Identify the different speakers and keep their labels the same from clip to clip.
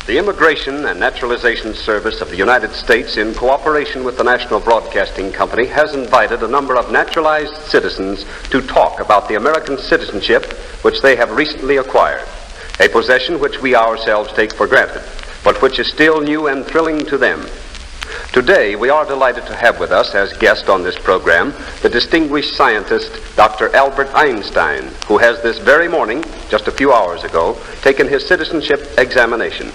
Speaker 1: The Immigration and Naturalization Service of the United States, in cooperation with the National Broadcasting Company, has invited a number of naturalized citizens to talk about the American citizenship which they have recently acquired, a possession which we ourselves take for granted, but which is still new and thrilling to them. Today, we are delighted to have with us as guest on this program the distinguished scientist, Dr. Albert Einstein, who has this very morning, just a few hours ago, taken his citizenship examination.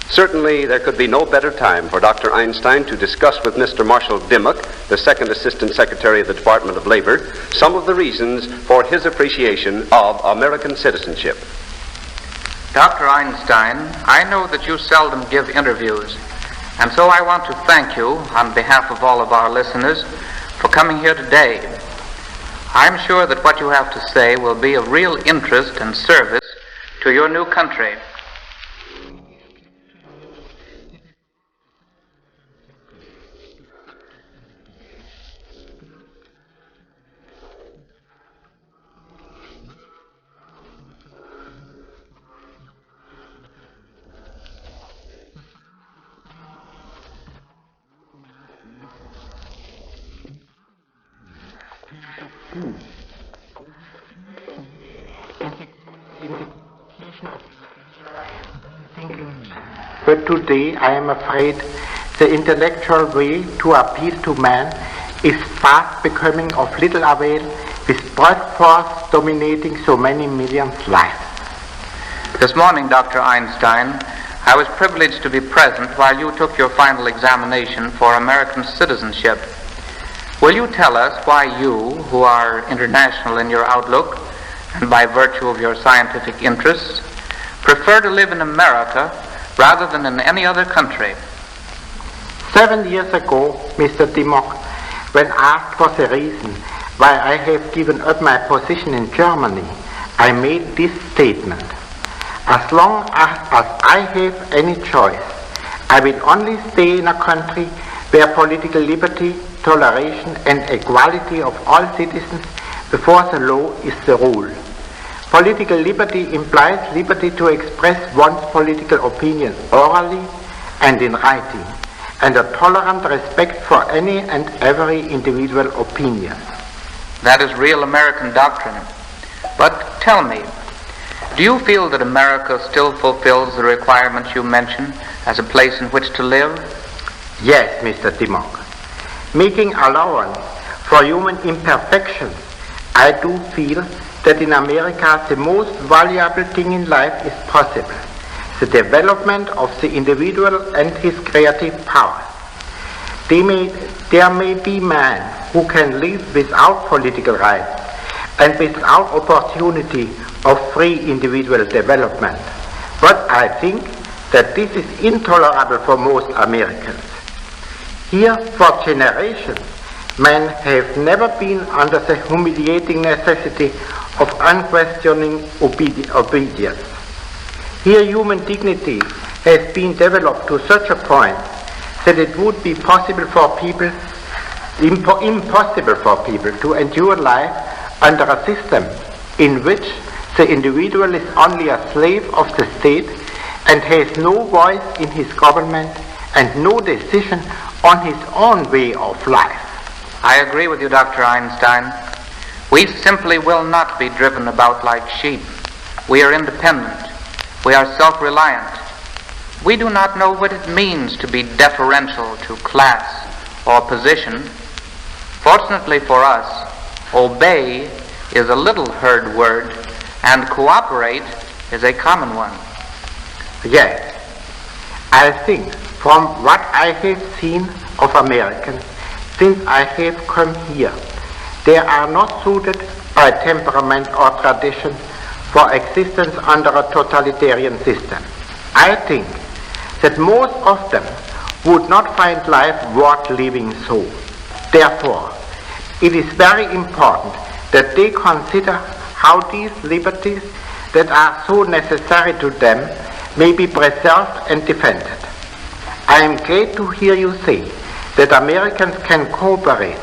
Speaker 1: Certainly, there could be no better time for Dr. Einstein to discuss with Mr. Marshall Dimmock, the Second Assistant Secretary of the Department of Labor, some of the reasons for his appreciation of American citizenship.
Speaker 2: Dr. Einstein, I know that you seldom give interviews, and so I want to thank you on behalf of all of our listeners for coming here today. I'm sure that what you have to say will be of real interest and service to your new country.
Speaker 3: But today I am afraid the intellectual way to appeal to man is fast becoming of little avail, with broad force dominating so many millions' lives.
Speaker 2: This morning, Dr. Einstein, I was privileged to be present while you took your final examination for American citizenship. Will you tell us why you, who are international in your outlook and by virtue of your scientific interests, prefer to live in America rather than in any other country?
Speaker 3: 7 years ago, Mr. Dimmock, when asked for the reason why I have given up my position in Germany, I made this statement: as long as I have any choice, I will only stay in a country where political liberty, toleration and equality of all citizens before the law is the rule. Political liberty implies liberty to express one's political opinion orally and in writing, and a tolerant respect for any and every individual opinion.
Speaker 2: That is real American doctrine. But tell me, do you feel that America still fulfills the requirements you mention as a place in which to live?
Speaker 3: Yes, Mr. Dimmock. Making allowance for human imperfections, I do feel that in America the most valuable thing in life is possible: the development of the individual and his creative powers. There may be men who can live without political rights and without opportunity of free individual development, but I think that this is intolerable for most Americans. Here, for generations, men have never been under the humiliating necessity of unquestioning obedience. Here, human dignity has been developed to such a point that it would be impossible for people to endure life under a system in which the individual is only a slave of the state and has no voice in his government and no decision on his own way of life.
Speaker 2: I agree with you, Dr. Einstein. We simply will not be driven about like sheep. We are independent. We are self-reliant. We do not know what it means to be deferential to class or position. Fortunately for us, obey is a little heard word, and cooperate is a common one.
Speaker 3: Yes, I think from what I have seen of Americans since I have come here, they are not suited by temperament or tradition for existence under a totalitarian system. I think that most of them would not find life worth living so. Therefore, it is very important that they consider how these liberties that are so necessary to them may be preserved and defended. I am glad to hear you say that Americans can cooperate,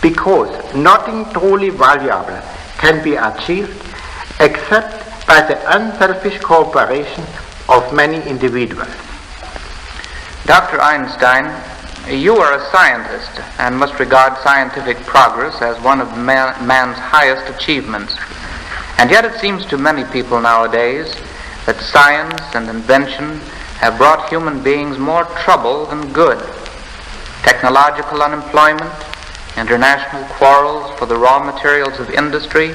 Speaker 3: because nothing truly valuable can be achieved except by the unselfish cooperation of many individuals.
Speaker 2: Dr. Einstein, you are a scientist and must regard scientific progress as one of man's highest achievements. And yet it seems to many people nowadays that science and invention have brought human beings more trouble than good. Technological unemployment, international quarrels for the raw materials of industry,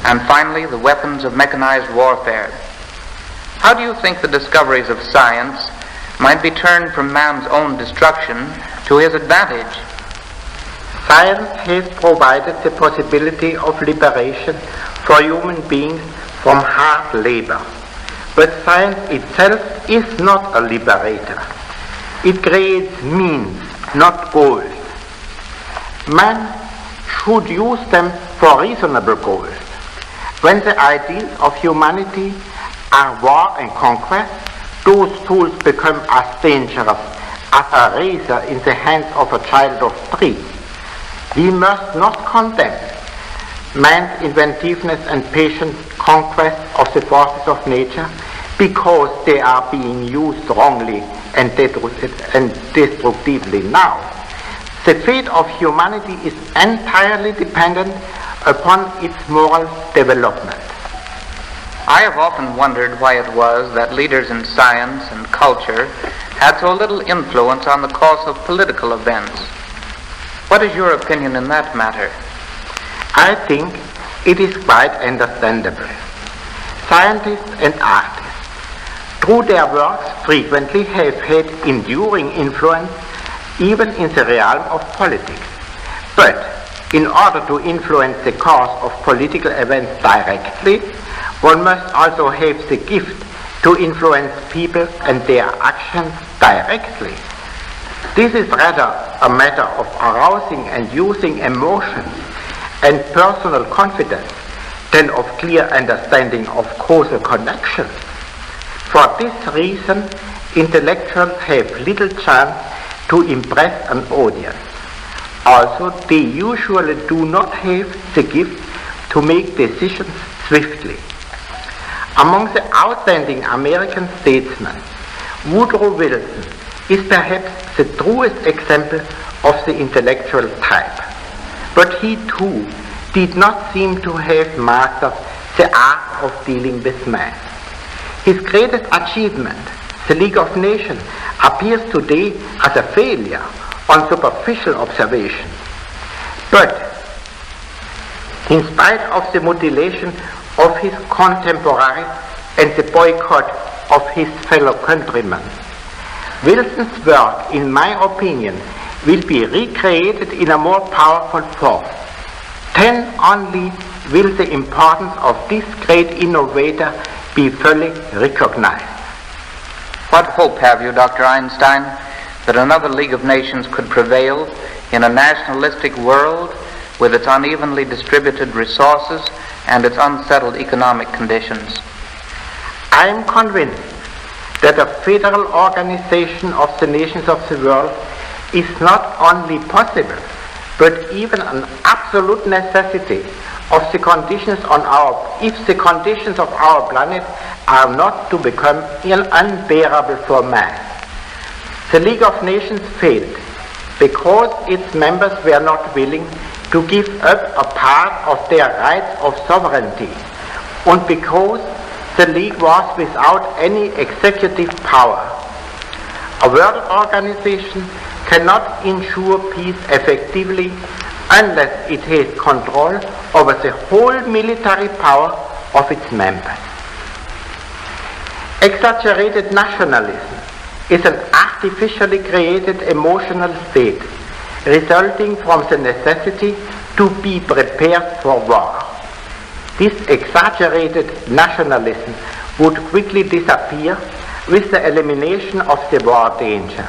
Speaker 2: and finally the weapons of mechanized warfare. How do you think the discoveries of science might be turned from man's own destruction to his advantage?
Speaker 3: Science has provided the possibility of liberation for human beings from hard labor. But science itself is not a liberator. It creates means, not goals. Man should use them for reasonable goals. When the ideals of humanity are war and conquest, those tools become as dangerous as a razor in the hands of a child of 3. We must not condemn man's inventiveness and patient conquest of the forces of nature because they are being used wrongly and destructively now. The fate of humanity is entirely dependent upon its moral development.
Speaker 2: I have often wondered why it was that leaders in science and culture had so little influence on the course of political events. What is your opinion in that matter?
Speaker 3: I think it is quite understandable. Scientists and artists, through their works, frequently have had enduring influence even in the realm of politics. But in order to influence the course of political events directly, one must also have the gift to influence people and their actions directly. This is rather a matter of arousing and using emotions and personal confidence than of clear understanding of causal connections. For this reason, intellectuals have little chance to impress an audience. Also, they usually do not have the gift to make decisions swiftly. Among the outstanding American statesmen, Woodrow Wilson is perhaps the truest example of the intellectual type. But he too did not seem to have mastered the art of dealing with man. His greatest achievement, the League of Nations, appears today as a failure on superficial observation. But in spite of the mutilation of his contemporaries and the boycott of his fellow countrymen, Wilson's work, in my opinion, will be recreated in a more powerful form. Then only will the importance of this great innovator be fully recognized.
Speaker 2: What hope have you, Dr. Einstein, that another League of Nations could prevail in a nationalistic world with its unevenly distributed resources and its unsettled economic conditions?
Speaker 3: I am convinced that a federal organization of the nations of the world is not only possible, but even an absolute necessity if the conditions of our planet are not to become unbearable for man. The League of Nations failed because its members were not willing to give up a part of their rights of sovereignty, and because the League was without any executive power. A world organization cannot ensure peace effectively unless it has control over the whole military power of its members. Exaggerated nationalism is an artificially created emotional state resulting from the necessity to be prepared for war. This exaggerated nationalism would quickly disappear with the elimination of the war danger.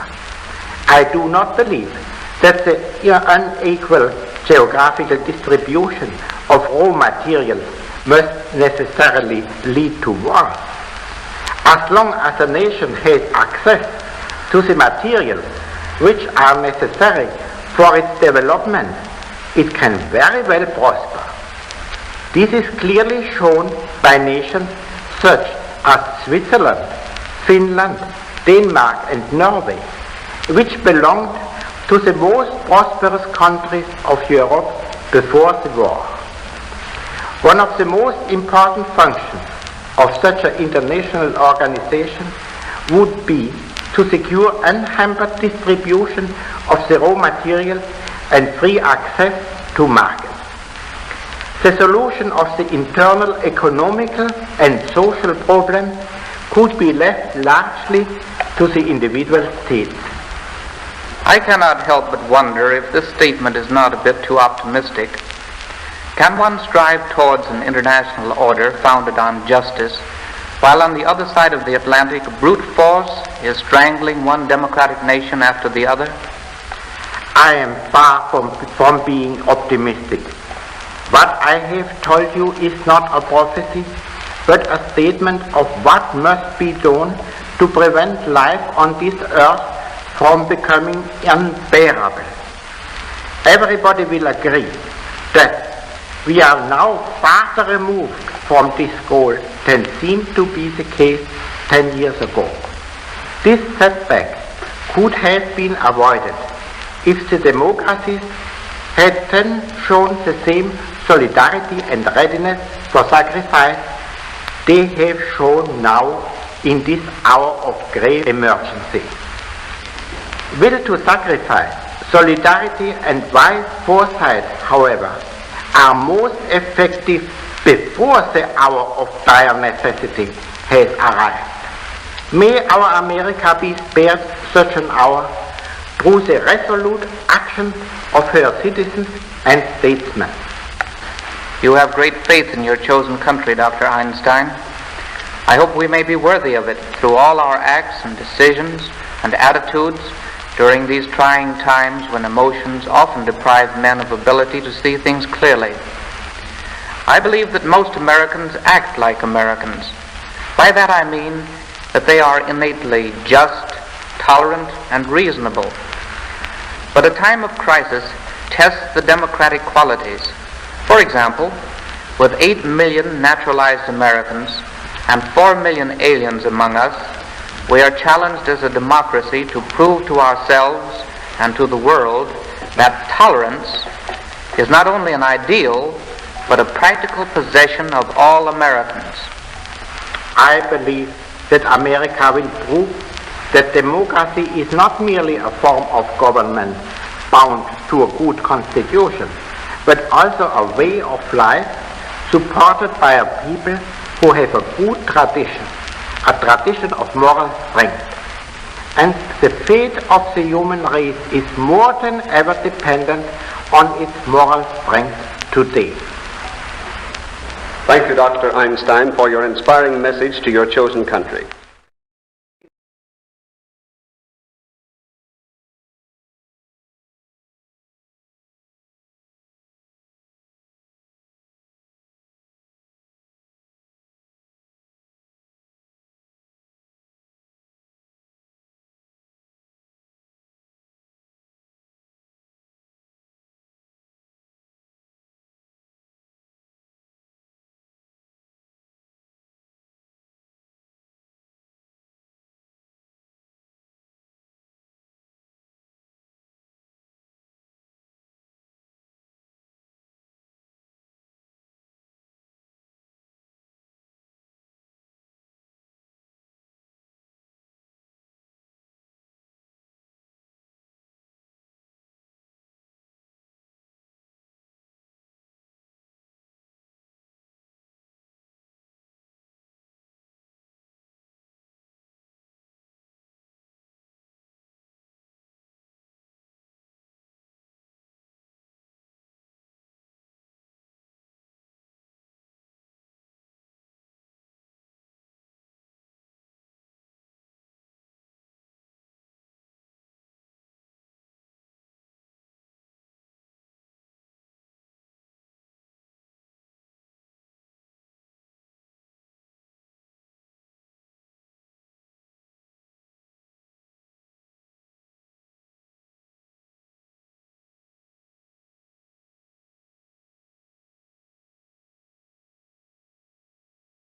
Speaker 3: I do not believe that the unequal geographical distribution of raw materials must necessarily lead to war. As long as a nation has access to the materials which are necessary for its development, it can very well prosper. This is clearly shown by nations such as Switzerland, Finland, Denmark and Norway, which belonged to the most prosperous countries of Europe before the war. One of the most important functions of such an international organization would be to secure unhampered distribution of the raw materials and free access to markets. The solution of the internal economical and social problems could be left largely to the individual states.
Speaker 2: I cannot help but wonder if this statement is not a bit too optimistic. Can one strive towards an international order founded on justice, while on the other side of the Atlantic brute force is strangling one democratic nation after the other?
Speaker 3: I am far from being optimistic. What I have told you is not a prophecy, but a statement of what must be done to prevent life on this earth from becoming unbearable. Everybody will agree that we are now farther removed from this goal than seemed to be the case 10 years ago. This setback could have been avoided if the democracies had then shown the same solidarity and readiness for sacrifice they have shown now in this hour of grave emergency. Will to sacrifice, solidarity and wise foresight, however, are most effective before the hour of dire necessity has arrived. May our America be spared such an hour through the resolute action of her citizens and statesmen.
Speaker 2: You have great faith in your chosen country, Dr. Einstein. I hope we may be worthy of it through all our acts and decisions and attitudes during these trying times when emotions often deprive men of ability to see things clearly. I believe that most Americans act like Americans. By that I mean that they are innately just, tolerant, and reasonable. But a time of crisis tests the democratic qualities. For example, with 8 million naturalized Americans and 4 million aliens among us, we are challenged as a democracy to prove to ourselves and to the world that tolerance is not only an ideal, but a practical possession of all Americans.
Speaker 3: I believe that America will prove that democracy is not merely a form of government bound to a good constitution, but also a way of life supported by a people who have a good tradition, a tradition of moral strength. And the fate of the human race is more than ever dependent on its moral strength today.
Speaker 1: Thank you, Dr. Einstein, for your inspiring message to your chosen country.